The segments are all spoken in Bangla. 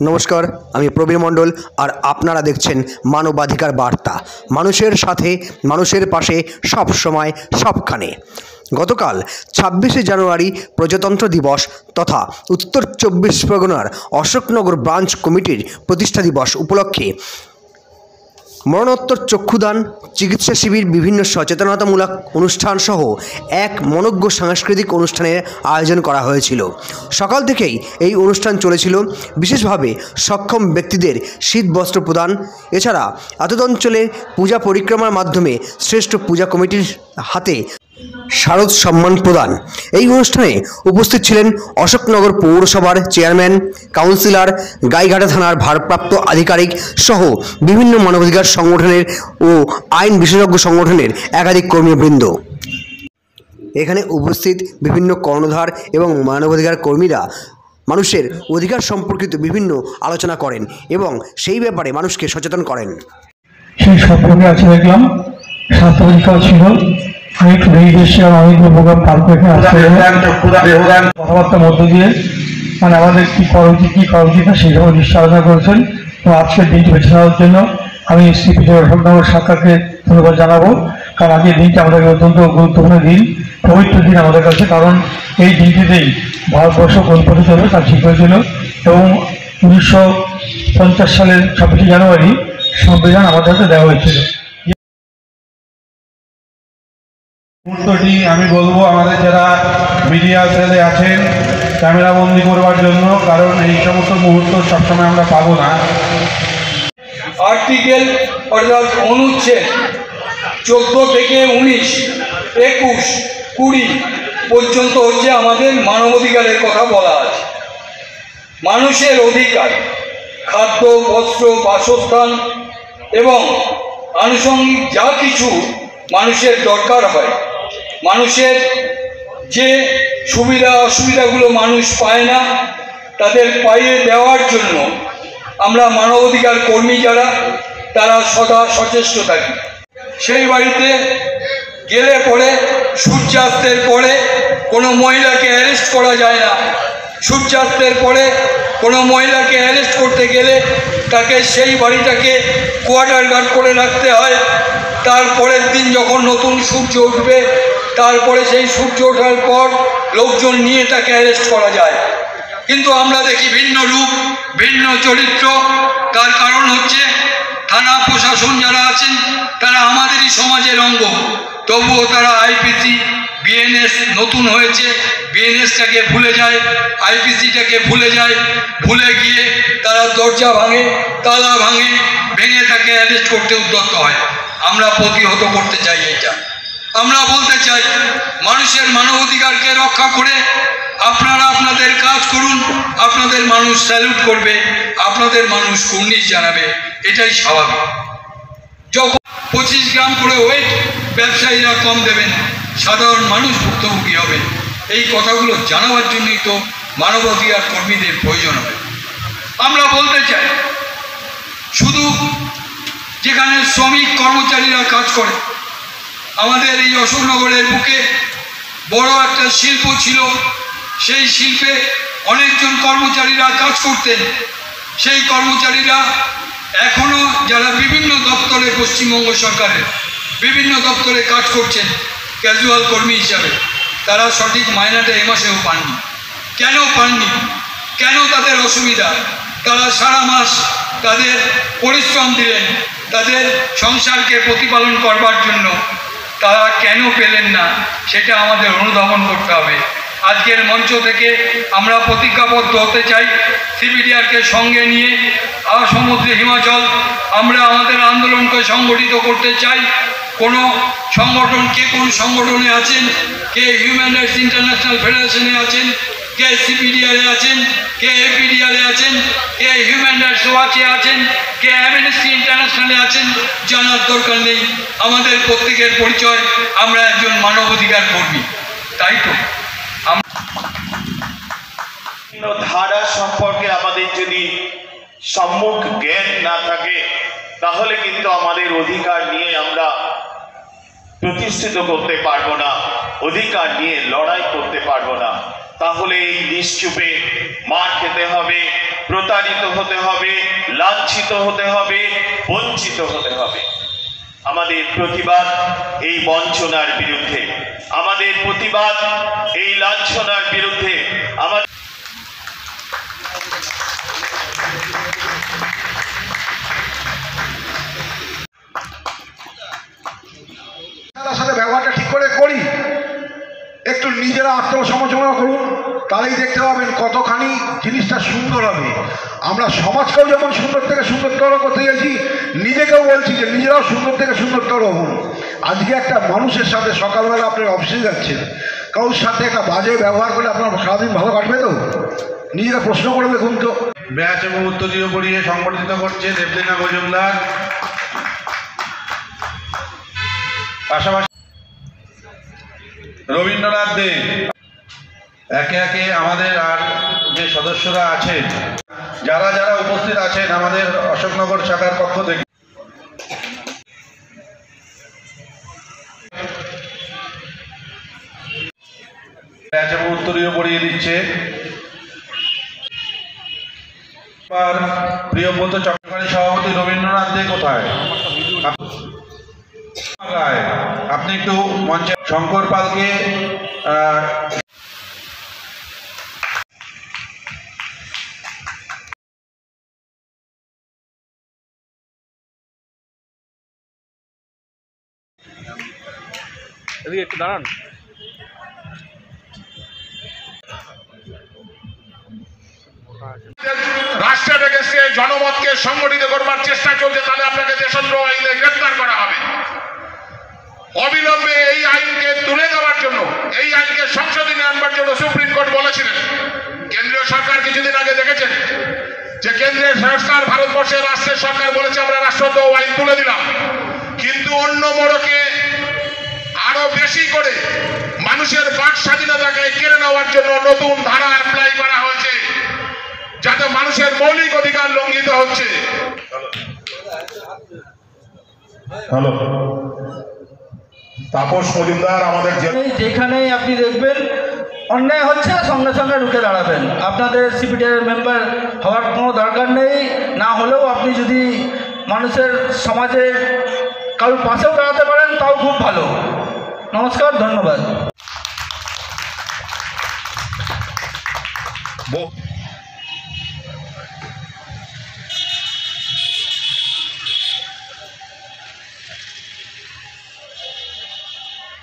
नमस्कार আমি প্রবীর মণ্ডল আর আপনারা দেখছেন মানবাধিকার বার্তা। মানুষের সাথে মানুষের পাশে সব সময় সবখানে। গতকাল 26শে জানুয়ারি প্রজাতন্ত্র দিবস তথা উত্তর 24 পরগনার অশোকনগর ব্রাঞ্চ কমিটির প্রতিষ্ঠা দিবস উপলক্ষে মরণোত্তর চক্ষুদান, চিকিৎসা শিবির, বিভিন্ন সচেতনতামূলক অনুষ্ঠান সহ এক মনোজ্ঞ সাংস্কৃতিক অনুষ্ঠানের আয়োজন করা হয়েছিল। সকাল থেকেই এই অনুষ্ঠান চলেছিল। বিশেষভাবে সক্ষম ব্যক্তিদের শীত বস্ত্র প্রদান, এছাড়া আতত অঞ্চলে পূজা পরিক্রমার মাধ্যমে শ্রেষ্ঠ পূজা কমিটির হাতে শারদ সম্মান প্রদান। এই অনুষ্ঠানে উপস্থিত ছিলেন অশোকনগর পৌরসভার চেয়ারম্যান, কাউন্সিলর, গাইঘাটা থানার ভারপ্রাপ্ত আধিকারিক সহ বিভিন্ন মানবাধিকার সংগঠনের ও আইন বিশেষজ্ঞ সংগঠনের একাধিক কর্মীবৃন্দ। এখানে উপস্থিত বিভিন্ন কর্ণধার এবং মানবাধিকার কর্মীরা মানুষের অধিকার সম্পর্কিত বিভিন্ন আলোচনা করেন এবং সেই ব্যাপারে মানুষকে সচেতন করেন। সেই সম্পর্কে আছে দেখলাম স্বাস্থ্য পরীক্ষা ছিল। আমি একটু বেরিয়ে এসেছিলাম, আমি প্রোগ্রাম পার করে কথাবার্তার মধ্য দিয়ে মানে আমাদের কী করা উচিত কী করা উচিত না সেই সময় দৃষ্টি আলোচনা করেছেন। তো আজকের দিনটি বেছে নেওয়ার জন্য আমি শ্রী অশোকনগর শাখাকে ধন্যবাদ জানাবো, কারণ আজকের দিনটি আমাদের অত্যন্ত গুরুত্বপূর্ণ দিন, পবিত্র দিন আমাদের কাছে। কারণ এই দিনটিতেই ভারতবর্ষ গণতন্ত্র চলবে তার ঠিক হয়েছিল এবং 1950 সালের 26শে জানুয়ারি সংবিধান আমাদের হাতে দেওয়া হয়েছিল। মুহূর্তটি আমি বলবো আমাদের যারা মিডিয়া সেলে আছেন ক্যামেরাবন্দি করবার জন্য, কারণ এই সমস্ত মুহূর্ত সবসময় আমরা পাবো না। আর্টিকেল অর্থাৎ অনুচ্ছেদ 14 থেকে 19, 21, 20 পর্যন্ত হচ্ছে আমাদের মানবাধিকারের কথা বলা আছে। মানুষের অধিকার, খাদ্য, বস্ত্র, বাসস্থান এবং আনুষঙ্গিক যা কিছু মানুষের দরকার হয়, মানুষের যে সুবিধা অসুবিধাগুলো মানুষ পায় না তাদের পাইয়ে দেওয়ার জন্য আমরা মানবাধিকার কর্মী যারা তারা সদা সচেষ্ট থাকি। সেই বাড়িতে গেলে পরে সূর্যাস্তের পরে কোনো মহিলাকে অ্যারেস্ট করা যায় না। সূর্যাস্তের পরে কোনো মহিলাকে অ্যারেস্ট করতে গেলে তাকে সেই বাড়িটাকে কোয়ার্টার গার্ড করে রাখতে হয়। তারপরের দিন যখন নতুন সূর্য উঠবে, তারপরে সেই সূর্য ওঠার পর লোকজন নিয়ে তাকে অ্যারেস্ট করা যায়। কিন্তু আমরা দেখি ভিন্ন রূপ, ভিন্ন চরিত্র। তার কারণ হচ্ছে থানা প্রশাসন যারা আছেন তারা আমাদেরই সমাজের অঙ্গ, তবুও তারা আইপিসি, বিএনএস নতুন হয়েছে, বিএনএসটাকে ভুলে যায়, আইপিসিটাকে ভুলে যায়। ভুলে গিয়ে তারা দরজা ভাঙে, তালা ভাঙে, ভেঙে তাকে অ্যারেস্ট করতে উদ্যত হয়। আমরা প্রতিহত করতে চাই এটা। আমরা বলতে চাই মানুষের মানবাধিকারকে রক্ষা করে আপনারা আপনাদের কাজ করুন। আপনাদের মানুষ স্যালুট করবে, আপনাদের মানুষ কুর্নিশ জানাবে, এটাই স্বাভাবিক। যখন 25 গ্রাম করে ওয়েট ব্যবসায়ীরা কম দেবেন, সাধারণ মানুষ ভুক্তভোগী হবে। এই কথাগুলো জানাবার জন্যই তো মানবাধিকার কর্মীদের প্রয়োজন হবে। আমরা বলতে চাই শুধু যেখানে শ্রমিক কর্মচারীরা কাজ করে, আমাদের এই অশোকনগরের বুকে বড় একটা শিল্প ছিল। সেই শিল্পে অনেকজন কর্মচারীরা কাজ করতেন। সেই কর্মচারীরা এখনও যারা বিভিন্ন দপ্তরে, পশ্চিমবঙ্গ সরকারের বিভিন্ন দপ্তরে কাজ করছেন ক্যাজুয়াল কর্মী হিসাবে, তারা সঠিক মাইনাটা এ মাসেও পাননি। কেন পাননি? কেন তাদের অসুবিধা? তারা সারা মাস তাদের পরিশ্রম দিলেন তাদের সংসারকে প্রতিপালন করবার জন্য, তারা কেন পেলেন না সেটা আমাদের অনুধাবন করতে হবে। আজকের মঞ্চ থেকে আমরা প্রতিজ্ঞাবদ্ধ হতে চাই, সিপিডিআরকে সঙ্গে নিয়ে সমুদ্রে হিমাচল আমরা আমাদের আন্দোলনকে সংগঠিত করতে চাই। কোনো সংগঠন, কে কোন সংগঠনে আছেন, কে হিউম্যান রাইটস ইন্টারন্যাশনাল ফেডারেশনে আছেন, কে সিপিডিআরে আছেন, কে এপিডিআরে আছেন, কে হিউম্যান রাইটস ওয়াচে আছেন, কে অ্যামনেস্টি ইন্টারন্যাশনালে আছেন, জানার দরকার নেই। আমাদের প্রত্যেকের পরিচয় আমরা একজন মানবাধিকার কর্মী, তাই তো। ধারা সম্পর্কে আমাদের যদি সম্যক জ্ঞান না থাকে তাহলে কিন্তু আমাদের অধিকার নিয়ে আমরা প্রতিষ্ঠিত করতে পারবো না, অধিকার নিয়ে লড়াই করতে পারবো না। তাহলে এই নিশ্চুপে মার খেতে হবে, প্রতারিত হতে হবে, লাঞ্ছিত হতে হবে, বঞ্চিত হতে হবে। আমাদের প্রতিবাদ এই বঞ্চনার বিরুদ্ধে, আমাদের প্রতিবাদ এই লাঞ্ছনার বিরুদ্ধে। আমাদের সাথে ব্যবহারটা ঠিক করে করি, একটু নিজেরা আত্মসমালোচনা করুন, তাহলেই দেখতে পাবেন কতখানি জিনিসটা সুন্দর হবে। আমরা সমাজকেও যেমন সুন্দর থেকে সুন্দরতর করতে গেছি, নিজেকেও বলছি যে নিজেরাও সুন্দর থেকে সুন্দরতর হন। আজকে একটা মানুষের সাথে সকালবেলা আপনার অফিসে যাচ্ছেন, কারোর সাথে একটা বাজে ব্যবহার করলে আপনার সারাদিন ভালো কাটবে তো? নিজেরা প্রশ্ন করে দেখুন তো। ব্যাচ এবং উত্তরীয় পড়িয়ে সংগঠিত করছে দেবদিনা মজুমদার। পাশাপাশি রবীন্দ্রনাথ দে। একে একে আমাদের আর যে সদস্যরা আছেন, যারা যারা উপস্থিত আছেন আমাদের অশোকনগর শাখার পক্ষ থেকে, ব্যাচ এবং উত্তরীয় পড়িয়ে দিচ্ছে প্রিয়ব্রত চক্রবর্তী সভাপতি রবীন্দ্রনাথ দে কোথায়? আপনি একটু মঞ্চে শঙ্কর পালকে একটু দাঁড়ান। রাষ্ট্রের এগেন্সে জনমতকে সংগঠিত করবার চেষ্টা চলছে, তাহলে আপনাকে দেশদ্রোহ আইনে গ্রেফতার করা হবে। অবিলম্বে এই আইনকে তুলে দেওয়ার জন্য, এই আইনকে সংশোধনী আনবার জন্য সুপ্রিম কোর্ট বলেছিলেন। কেন্দ্রীয় সরকার কিছুদিন আগে দেখেছেন যে কেন্দ্রের সরকার, ভারতবর্ষের রাষ্ট্রের সরকার বলেছে আমরা রাষ্ট্রদ্রোহ আইন তুলে দিলাম, কিন্তু অন্য মোড়কে আরো বেশি করে মানুষের বাক স্বাধীনতাকে কেড়ে নেওয়ার জন্য নতুন ধারা অ্যাপ্লাই করা হয়েছে, যাতে মানুষের মৌলিক অধিকার লঙ্ঘিত হচ্ছে। হ্যালো, তাপস মজুমদার আমাদের যেখানেই আপনি দেখবেন অন্যায় হচ্ছে, সঙ্গে সঙ্গে রুখে দাঁড়াবেন। আপনাদের সিপিটিআর মেম্বার হওয়ার কোনো দরকার নেই, না হলেও আপনি যদি মানুষের সমাজের কারোর পাশেও দাঁড়াতে পারেন তাও খুব ভালো। নমস্কার, ধন্যবাদ।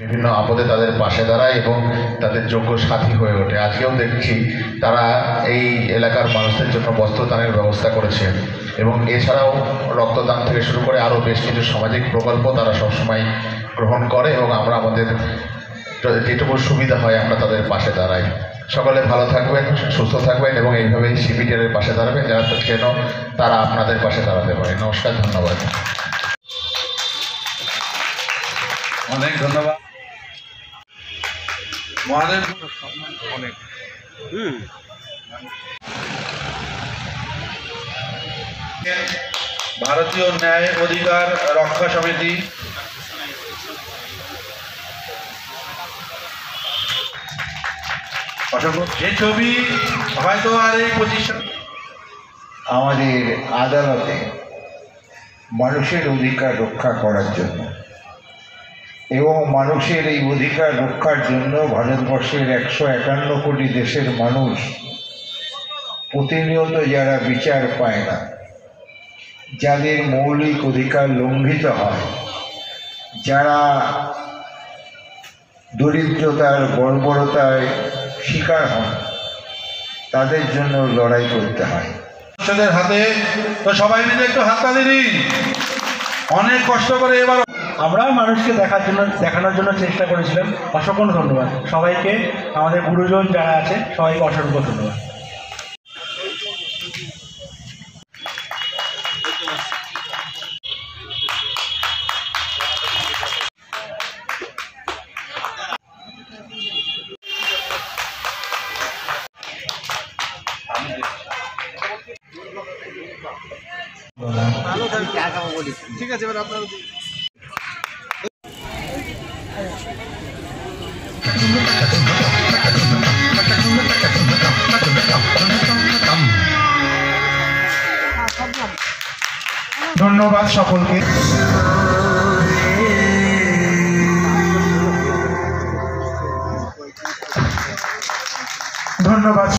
বিভিন্ন আপদে তাদের পাশে দাঁড়ায় এবং তাদের যোগ্য সাথী হয়ে ওঠে। আজকেও দেখছি তারা এই এলাকার মানুষদের জন্য বস্ত্রদানের ব্যবস্থা করেছে এবং এছাড়াও রক্তদান থেকে শুরু করে আরও বেশ কিছু সামাজিক প্রকল্প তারা সবসময় গ্রহণ করে এবং আমরা আমাদের যেটুকু সুবিধা হয় আমরা তাদের পাশে দাঁড়াই। সকলে ভালো থাকবেন, সুস্থ থাকবেন এবং এইভাবেই সিপিটিআরের পাশে দাঁড়াবেন যেন তারা আপনাদের পাশে দাঁড়াতে পারে। নমস্কার, ধন্যবাদ। অনেক ধন্যবাদ মহাদেব। অনেক ভারতীয় ন্যায় অধিকার রক্ষা সমিতি, যে ছবি হয়তো আর এই পজিশন আমাদের আদালতে মানুষের অধিকার রক্ষা করার জন্য এবং মানুষের এই অধিকার রক্ষার জন্য ভারতবর্ষের 151 কোটি দেশের মানুষ প্রতিনিয়ত যারা বিচার পায় না, যাদের মৌলিক অধিকার লঙ্ঘিত হয়, যারা দরিদ্রতার বর্বরতায় শিকার হন, তাদের জন্য লড়াই করতে হয়। হাতে তো সবাই মিলে একটু হাততালি দিন। অনেক কষ্ট করে এবার আমরা মানুষকে দেখানোর জন্য চেষ্টা করেছিলাম। অসংখ্য ধন্যবাদ সবাইকে, আমাদের গুরুজন যারা আছে সবাইকে অসংখ্য ধন্যবাদ। ঠিক আছে, এবার আপনার ধন্যবাদ সকলকে। ধন্যবাদ।